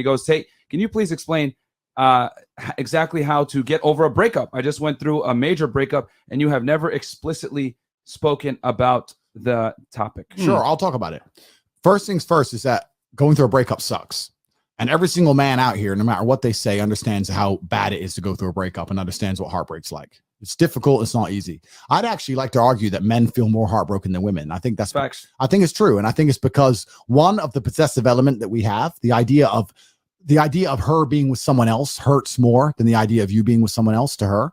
He goes, Tate, can you please explain exactly how to get over a breakup? I just went through a major breakup, and you have never explicitly spoken about the topic. Sure, I'll talk about it. First things first is that going through a breakup sucks. And every single man out here, no matter what they say, understands how bad it is to go through a breakup and understands what heartbreak's like. It's difficult. It's not easy. I'd actually like to argue that men feel more heartbroken than women. I think that's facts. I think it's true. And I think it's because one of the possessive element that we have, the idea of her being with someone else hurts more than the idea of you being with someone else to her.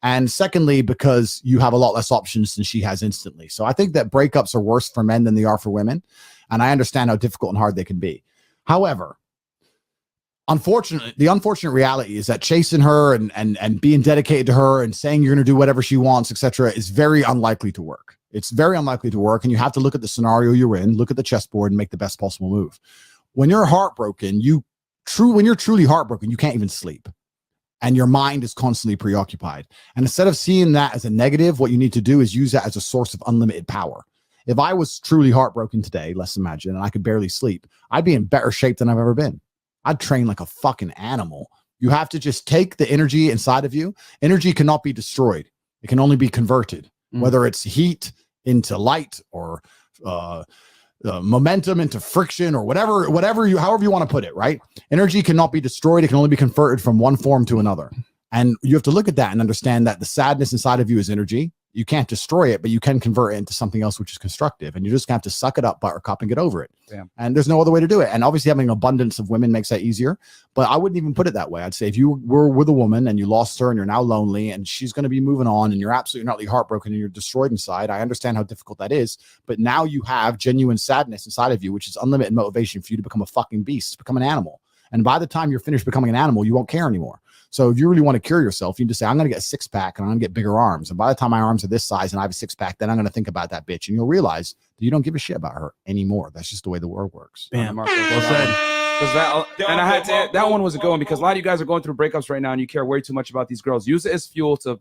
And secondly, because you have a lot less options than she has instantly. So I think that breakups are worse for men than they are for women. And I understand how difficult and hard they can be. However, unfortunately, the unfortunate reality is that chasing her and being dedicated to her and saying you're going to do whatever she wants, etc., is very unlikely to work. It's very unlikely to work. And you have to look at the scenario you're in, look at the chessboard and make the best possible move. When you're heartbroken, when you're truly heartbroken, you can't even sleep. And your mind is constantly preoccupied. And instead of seeing that as a negative, what you need to do is use that as a source of unlimited power. If I was truly heartbroken today, let's imagine, and I could barely sleep, I'd be in better shape than I've ever been. I'd train like a fucking animal. You have to just take the energy inside of you. Energy cannot be destroyed. It can only be converted, whether it's heat into light or momentum into friction or however you want to put it, right? Energy cannot be destroyed. It can only be converted from one form to another. And you have to look at that and understand that the sadness inside of you is energy. You can't destroy it, but you can convert it into something else, which is constructive. And you just have to suck it up, buttercup, and get over it. Damn. And there's no other way to do it. And obviously having an abundance of women makes that easier, but I wouldn't even put it that way. I'd say if you were with a woman and you lost her and you're now lonely and she's going to be moving on and you're absolutely not heartbroken and you're destroyed inside, I understand how difficult that is. But now you have genuine sadness inside of you, which is unlimited motivation for you to become a fucking beast, become an animal. And by the time you're finished becoming an animal, you won't care anymore. So if you really want to cure yourself, you just say, I'm going to get a six pack and I'm going to get bigger arms. And by the time my arms are this size and I have a six pack, then I'm going to think about that bitch. And you'll realize that you don't give a shit about her anymore. That's just the way the world works. Bam. Well said. And I had to, that one was a good one because a lot of you guys are going through breakups right now and you care way too much about these girls. Use it as fuel to,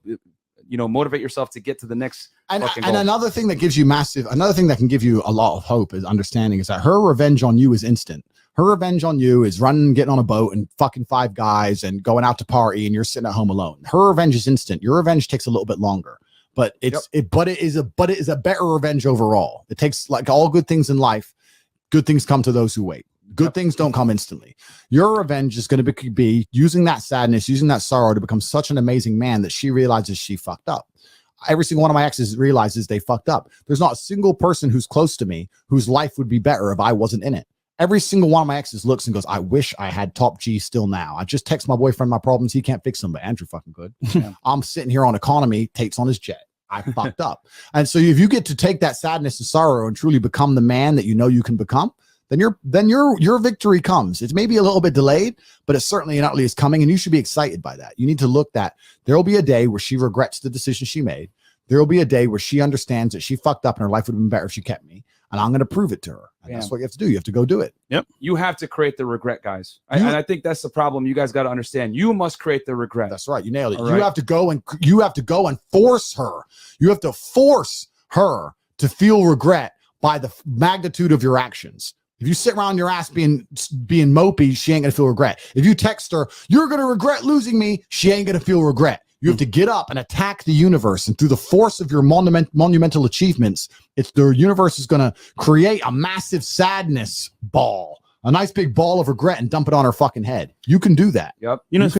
motivate yourself to get to the next. And another thing that gives you another thing that can give you a lot of hope is understanding is that her revenge on you is instant. Her revenge on you is getting on a boat and fucking 5 guys and going out to party and you're sitting at home alone. Her revenge is instant. Your revenge takes a little bit longer, but it is a better revenge overall. It takes, like all good things in life, good things come to those who wait. Good things don't come instantly. Your revenge is going to be using that sadness, using that sorrow to become such an amazing man that she realizes she fucked up. Every single one of my exes realizes they fucked up. There's not a single person who's close to me whose life would be better if I wasn't in it. Every single one of my exes looks and goes, I wish I had top G still now. I just text my boyfriend my problems. He can't fix them, but Andrew fucking could. Yeah. I'm sitting here on economy, Tate's on his jet. I fucked up. And so if you get to take that sadness and sorrow and truly become the man that you know you can become, then your victory comes. It's maybe a little bit delayed, but it's certainly and utterly is coming. And you should be excited by that. You need to look that there will be a day where she regrets the decision she made. There will be a day where she understands that she fucked up and her life would have been better if she kept me. And I'm going to prove it to her. And that's what you have to do. You have to go do it. Yep. You have to create the regret, guys. And I think that's the problem. You guys got to understand. You must create the regret. That's right. You nailed it. You have to go and force her. You have to force her to feel regret by the magnitude of your actions. If you sit around your ass being mopey, she ain't going to feel regret. If you text her, you're going to regret losing me, she ain't going to feel regret. You have to get up and attack the universe. And through the force of your monumental achievements, the universe is going to create a massive sadness ball, a nice big ball of regret and dump it on her fucking head. You can do that. Yep.